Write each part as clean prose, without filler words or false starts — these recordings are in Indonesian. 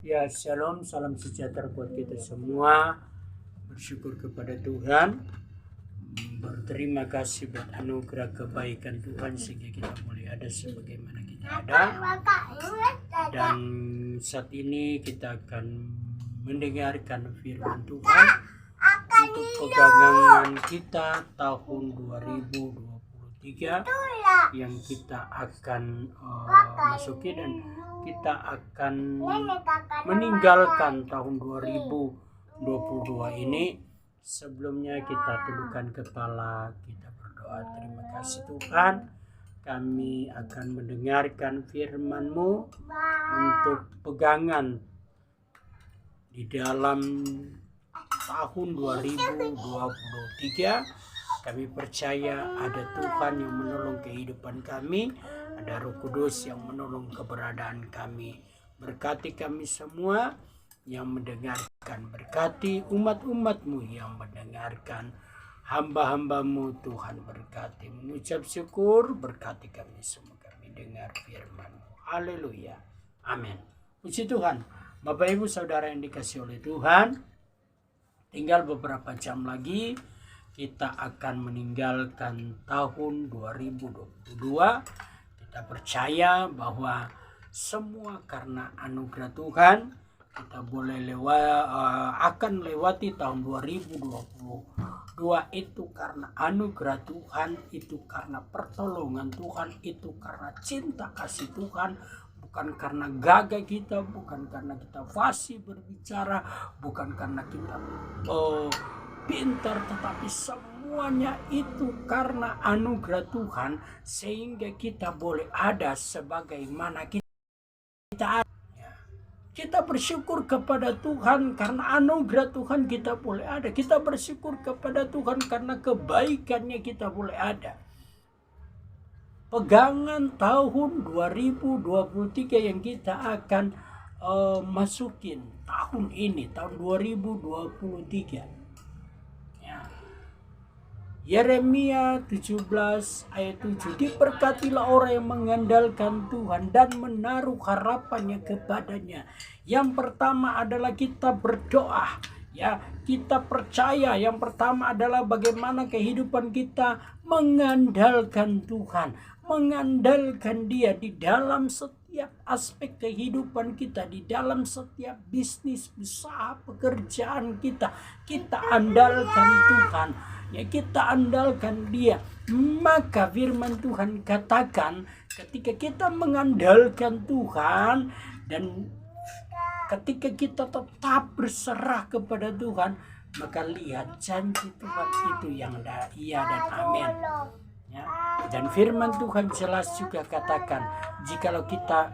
Ya, shalom, salam sejahtera buat kita semua. Bersyukur kepada Tuhan, berterima kasih buat anugerah kebaikan Tuhan sehingga kita boleh ada sebagaimana kita ada. Dan saat ini kita akan mendengarkan firman Tuhan untuk pegangan kita tahun 2023 yang kita akan masuki, dan kita akan meninggalkan tahun 2022 ini. Sebelumnya kita tundukkan kepala, kita berdoa. Terima kasih Tuhan, kami akan mendengarkan firman-Mu untuk pegangan di dalam tahun 2023. Kami percaya ada Tuhan yang menolong kehidupan kami, ada Roh Kudus yang menolong keberadaan kami. Berkati kami semua yang mendengarkan, berkati umat-umat-Mu yang mendengarkan, hamba-hamba-Mu Tuhan berkati. Mengucap syukur, berkati kami semua, kami dengar firman-Mu. Haleluya, amin. Puji Tuhan. Bapak Ibu Saudara yang dikasihi oleh Tuhan, tinggal beberapa jam lagi kita akan meninggalkan tahun 2022. Kita percaya bahwa semua karena anugerah Tuhan. Kita boleh akan lewati tahun 2022 itu karena anugerah Tuhan, itu karena pertolongan Tuhan, itu karena cinta kasih Tuhan. Bukan karena gagah kita, bukan karena kita fasih berbicara, bukan karena kita pintar, tetapi semuanya itu karena anugerah Tuhan, sehingga kita boleh ada sebagaimana kita ada. Kita bersyukur kepada Tuhan karena anugerah Tuhan kita boleh ada. Kita bersyukur kepada Tuhan karena kebaikannya kita boleh ada. Pegangan tahun 2023 yang kita akan masukin tahun ini, tahun 2023. Ya. Yeremia 17 ayat 7. Diberkatilah orang yang mengandalkan Tuhan dan menaruh harapannya kepadanya. Yang pertama adalah kita berdoa. Ya, kita percaya yang pertama adalah bagaimana kehidupan kita mengandalkan Tuhan, mengandalkan Dia di dalam setiap aspek kehidupan kita, di dalam setiap bisnis, usaha, pekerjaan kita. Kita andalkan Tuhan, ya, kita andalkan Dia. Maka firman Tuhan katakan, ketika kita mengandalkan Tuhan dan ketika kita tetap berserah kepada Tuhan, maka lihat janji Tuhan itu yang iya dan amin. Ya. Dan firman Tuhan jelas juga katakan, jikalau kita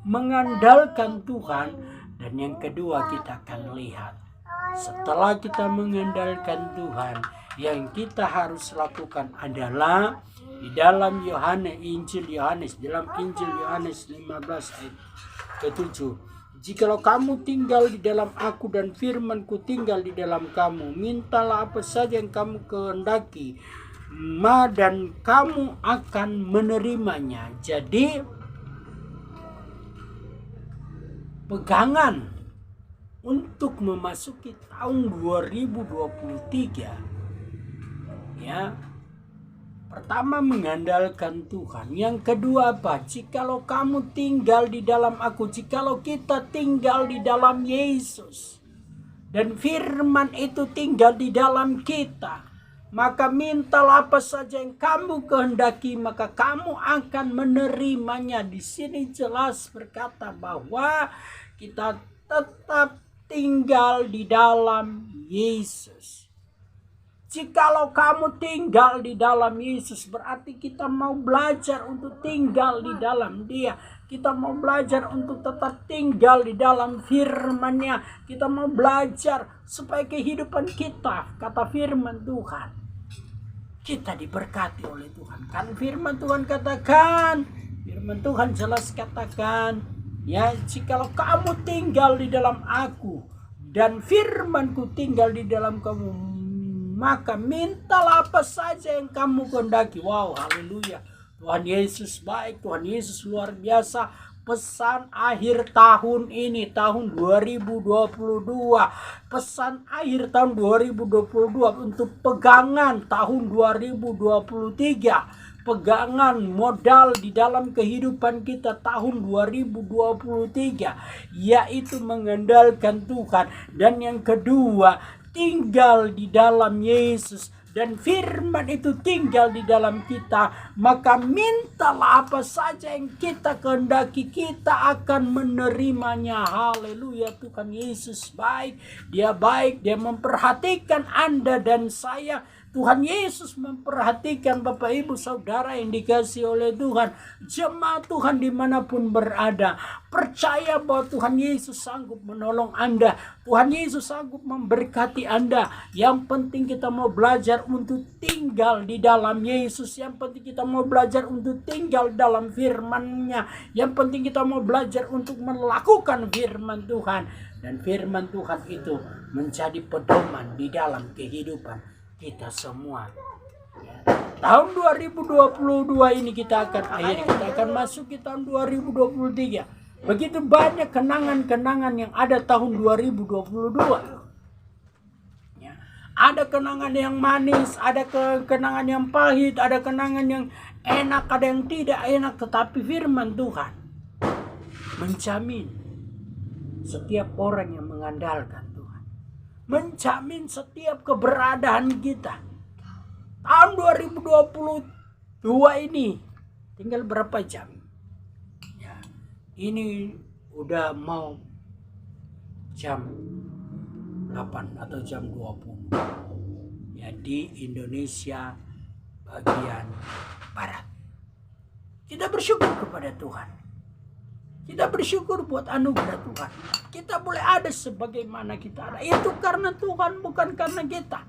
mengandalkan Tuhan, dan yang kedua kita akan lihat, setelah kita mengandalkan Tuhan, yang kita harus lakukan adalah di dalam Injil Yohanes 15 ayat ke-7. Jikalau kamu tinggal di dalam aku dan firmanku tinggal di dalam kamu, mintalah apa saja yang kamu kehendaki, dan kamu akan menerimanya. Jadi pegangan untuk memasuki tahun 2023, ya, pertama mengandalkan Tuhan. Yang kedua apa? Jikalau kamu tinggal di dalam aku, jikalau kita tinggal di dalam Yesus dan firman itu tinggal di dalam kita, maka mintalah apa saja yang kamu kehendaki, maka kamu akan menerimanya. Di sini jelas berkata bahwa kita tetap tinggal di dalam Yesus. Jikalau kamu tinggal di dalam Yesus, berarti kita mau belajar untuk tinggal di dalam Dia. Kita mau belajar untuk tetap tinggal di dalam firman-Nya. Kita mau belajar supaya kehidupan kita, kata firman Tuhan, kita diberkati oleh Tuhan. Kan firman Tuhan katakan, firman Tuhan jelas katakan, ya, jikalau kamu tinggal di dalam aku dan firmanku tinggal di dalam kamu, maka mintalah apa saja yang kamu kehendaki. Wow, haleluya. Tuhan Yesus baik, Tuhan Yesus luar biasa. pesan akhir tahun ini, tahun 2022, pesan akhir tahun 2022 untuk pegangan tahun 2023, pegangan modal di dalam kehidupan kita tahun 2023, yaitu mengandalkan Tuhan. Dan yang kedua, tinggal di dalam Yesus. Dan firman itu tinggal di dalam kita, maka mintalah apa saja yang kita kehendaki, kita akan menerimanya. Haleluya, Tuhan Yesus baik, Dia baik, Dia memperhatikan Anda dan saya. Tuhan Yesus memperhatikan Bapak Ibu Saudara yang dikasihi oleh Tuhan, jemaat Tuhan dimanapun berada. Percaya bahwa Tuhan Yesus sanggup menolong Anda, Tuhan Yesus sanggup memberkati Anda. Yang penting kita mau belajar untuk tinggal di dalam Yesus, yang penting kita mau belajar untuk tinggal dalam firman-Nya, yang penting kita mau belajar untuk melakukan firman Tuhan. Dan firman Tuhan itu menjadi pedoman di dalam kehidupan kita semua. Tahun 2022 ini kita akan akhiri, kita akan masuk ke tahun 2023. Begitu banyak kenangan-kenangan yang ada tahun 2022. Ya. Ada kenangan yang manis, ada kenangan yang pahit, ada kenangan yang enak, ada yang tidak enak. Tetapi firman Tuhan menjamin setiap orang yang mengandalkan, menjamin setiap keberadaan kita. Tahun 2022 ini tinggal berapa jam? Ya, ini udah mau jam 8 atau jam 20. Ya, di Indonesia bagian barat. Kita bersyukur kepada Tuhan. Kita bersyukur buat anugerah Tuhan. Kita boleh ada sebagaimana kita ada. Itu karena Tuhan, bukan karena kita.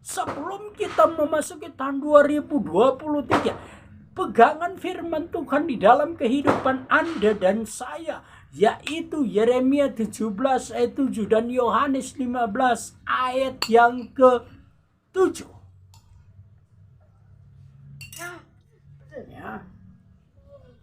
Sebelum kita memasuki tahun 2023, pegangan firman Tuhan di dalam kehidupan Anda dan saya, yaitu Yeremia 17 ayat 7 dan Yohanes 15 ayat yang ke-7. Ya.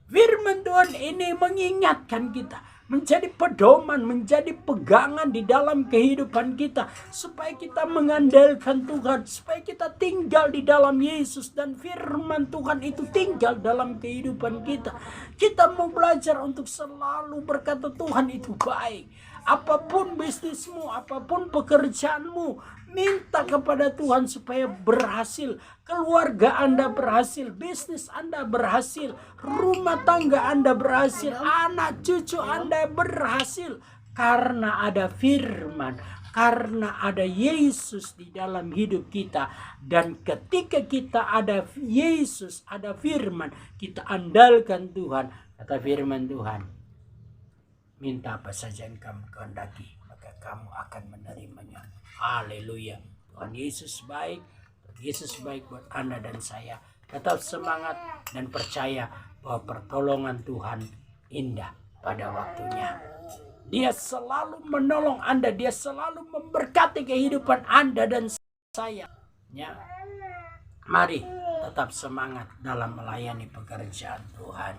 Firman Tuhan ini mengingatkan kita, menjadi pedoman, menjadi pegangan di dalam kehidupan kita, supaya kita mengandalkan Tuhan, supaya kita tinggal di dalam Yesus, dan firman Tuhan itu tinggal dalam kehidupan kita. Kita mau belajar untuk selalu berkata Tuhan itu baik. Apapun bisnismu, apapun pekerjaanmu, minta kepada Tuhan supaya berhasil. Keluarga Anda berhasil, bisnis Anda berhasil, rumah tangga Anda berhasil, anak cucu Anda berhasil. Karena ada firman, karena ada Yesus di dalam hidup kita. Dan ketika kita ada Yesus, ada firman, kita andalkan Tuhan. Kata firman Tuhan, minta apa saja yang kamu kehendaki, maka kamu akan menerimanya. Haleluya. Tuhan Yesus baik. Tuhan Yesus baik buat Anda dan saya. Tetap semangat dan percaya bahwa pertolongan Tuhan indah pada waktunya. Dia selalu menolong Anda. Dia selalu memberkati kehidupan Anda dan saya. Ya. Mari tetap semangat dalam melayani pekerjaan Tuhan.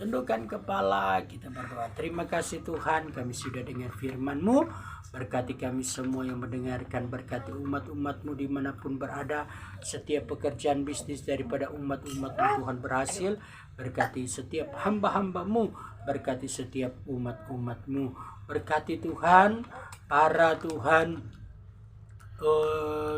Tundukkan kepala, kita berdoa. Terima kasih Tuhan, kami sudah dengar firman-Mu. Berkati kami semua yang mendengarkan, berkati umat-umat-Mu dimanapun berada. Setiap pekerjaan bisnis daripada umat-umat-Mu Tuhan berhasil. Berkati setiap hamba-hamba-Mu, berkati setiap umat-umat-Mu. Berkati Tuhan, para Tuhan,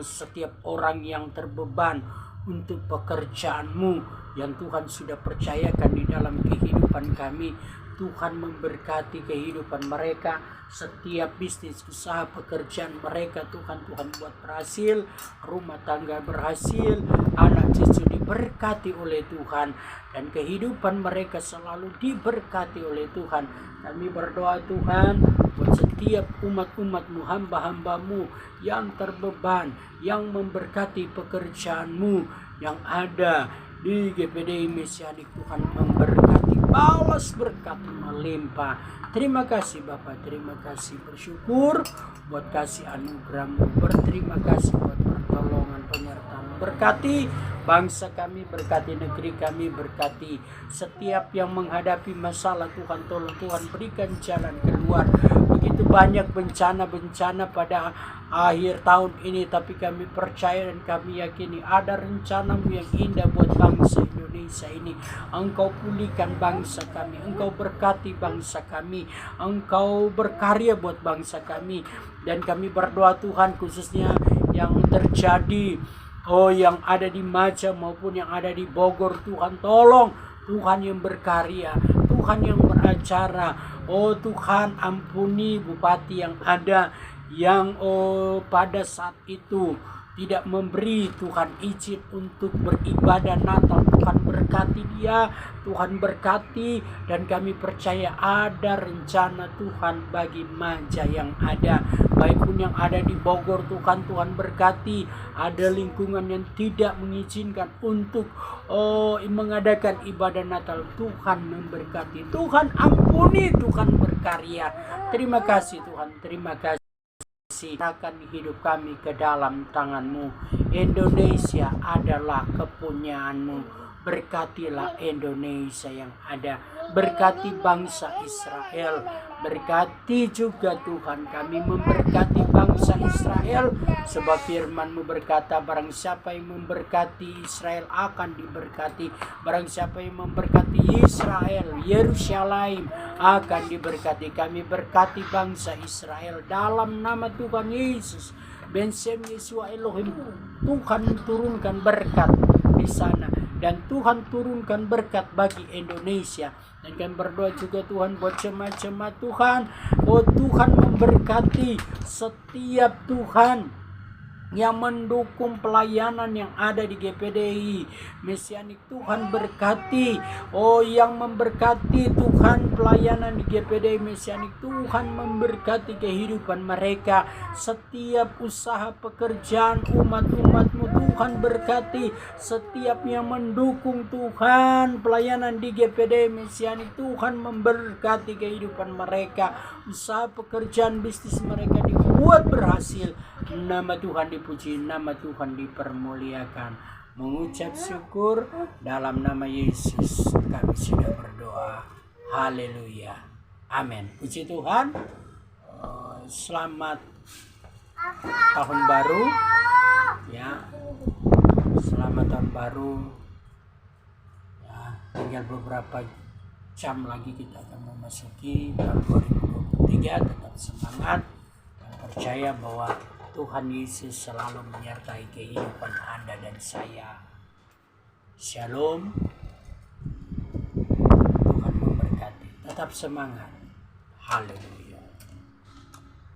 setiap orang yang terbeban untuk pekerjaan-Mu yang Tuhan sudah percayakan di dalam kehidupan kami. Tuhan memberkati kehidupan mereka, setiap bisnis, usaha, pekerjaan mereka Tuhan buat berhasil, rumah tangga berhasil, anak cucu diberkati oleh Tuhan, dan kehidupan mereka selalu diberkati oleh Tuhan. Kami berdoa Tuhan buat setiap umat-umat-Mu, hamba-hamba-Mu yang terbeban, yang memberkati pekerjaan-Mu yang ada di GPD Mesianik. Tuhan memberkati, balas berkat melimpah. Terima kasih Bapak, terima kasih, bersyukur buat kasih anugerah-Mu, berterima kasih buat pertolongan penyertaan. Berkati bangsa kami, berkati negeri kami, berkati setiap yang menghadapi masalah. Tuhan tolong, Tuhan berikan jalan keluar. Begitu banyak bencana-bencana pada akhir tahun ini, tapi kami percaya dan kami yakini ada rencana-Mu yang indah buat bangsa Indonesia ini. Engkau pulihkan bangsa kami, Engkau berkati bangsa kami, Engkau berkarya buat bangsa kami. Dan kami berdoa Tuhan, khususnya yang terjadi yang ada di Maja maupun yang ada di Bogor, Tuhan tolong, Tuhan yang berkarya, Tuhan yang beracara. Tuhan ampuni bupati yang ada yang pada saat itu tidak memberi Tuhan izin untuk beribadah Natal. Tuhan berkati dia, Tuhan berkati, dan kami percaya ada rencana Tuhan bagi Maja yang ada. Baik pun yang ada di Bogor, Tuhan berkati. Ada lingkungan yang tidak mengizinkan untuk mengadakan ibadah Natal, Tuhan memberkati, Tuhan ampuni, Tuhan berkarya. Terima kasih Tuhan, terima kasih. Serahkan hidup kami ke dalam tangan-Mu. Indonesia adalah kepunyaan-Mu. Berkatilah Indonesia yang ada. Berkati bangsa Israel. Berkati juga Tuhan, kami memberkati bangsa Israel. Sebab firman-Mu berkata, barang siapa yang memberkati Israel akan diberkati. Barang siapa yang memberkati Israel, Yerusalem akan diberkati. Kami berkati bangsa Israel dalam nama Tuhan Yesus. Bensem Yesua Elohim, Tuhan turunkan berkat di sana. Dan Tuhan turunkan berkat bagi Indonesia. Dan kami berdoa juga Tuhan buat jemaat-jemaat Tuhan. Tuhan memberkati setiap Tuhan yang mendukung pelayanan yang ada di GPDI Mesianik. Tuhan berkati, yang memberkati Tuhan pelayanan di GPDI Mesianik. Tuhan memberkati kehidupan mereka, setiap usaha pekerjaan umat-umat-Mu. Tuhan berkati setiap yang mendukung Tuhan pelayanan di GPDI Mesianik. Tuhan memberkati kehidupan mereka, usaha pekerjaan bisnis mereka dibuat berhasil. Nama Tuhan dipuji, nama Tuhan dipermuliakan. Mengucap syukur dalam nama Yesus kami sudah berdoa. Haleluya. Amin. Puji Tuhan. Selamat tahun baru. Ya. Selamat tahun baru. Ya, tinggal beberapa jam lagi kita akan memasuki tahun 2023. Tetap semangat dan percaya bahwa Tuhan Yesus selalu menyertai kehidupan Anda dan saya. Shalom. Tuhan memberkati. Tetap semangat. Haleluya.